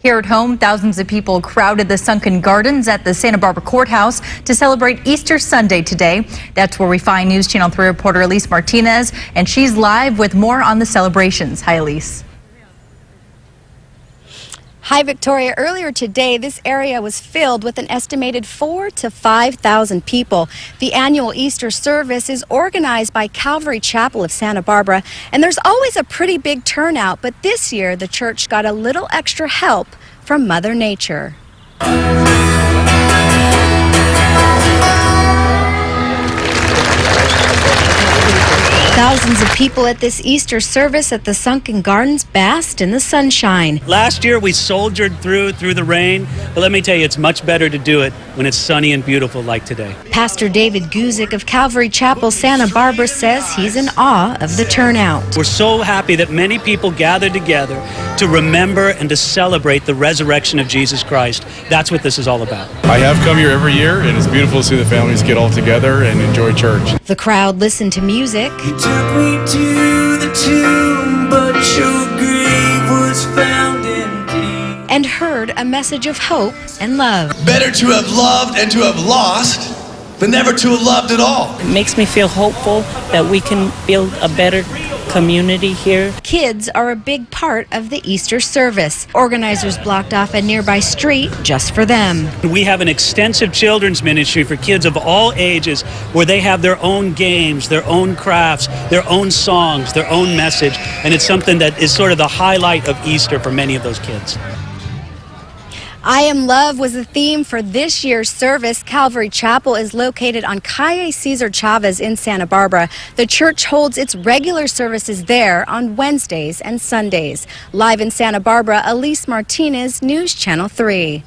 Here at home, thousands of people crowded the sunken gardens at the Santa Barbara Courthouse to celebrate Easter Sunday today. That's where we find News Channel 3 reporter Elise Martinez, and she's live with more on the celebrations. Hi, Elise. Hi, Victoria. Earlier today, this area was filled with an estimated 4,000 to 5,000 people. The annual Easter service is organized by Calvary Chapel of Santa Barbara, and there's always a pretty big turnout, but this year the church got a little extra help from Mother Nature. Thousands of people at this Easter service at the sunken gardens basked in the sunshine. Last year we soldiered through the rain, but let me tell you, it's much better to do it when it's sunny and beautiful like today. Pastor David Guzik of Calvary Chapel, Santa Barbara says he's in awe of the turnout. We're so happy that many people gathered together to remember and to celebrate the resurrection of Jesus Christ. That's what this is all about. I have come here every year, and it's beautiful to see the families get all together and enjoy church. The crowd listened to music. You took me to the tomb, but your grave was found empty. And heard a message of hope and love. Better to have loved and to have lost than never to have loved at all. It makes me feel hopeful that we can build a better community here. Kids are a big part of the Easter service. Organizers blocked off a nearby street just for them. We have an extensive children's ministry for kids of all ages where they have their own games, their own crafts, their own songs, their own message, and it's something that is sort of the highlight of Easter for many of those kids. I Am Love was the theme for this year's service. Calvary Chapel is located on Calle Cesar Chavez in Santa Barbara. The church holds its regular services there on Wednesdays and Sundays. Live in Santa Barbara, Elise Martinez, News Channel 3.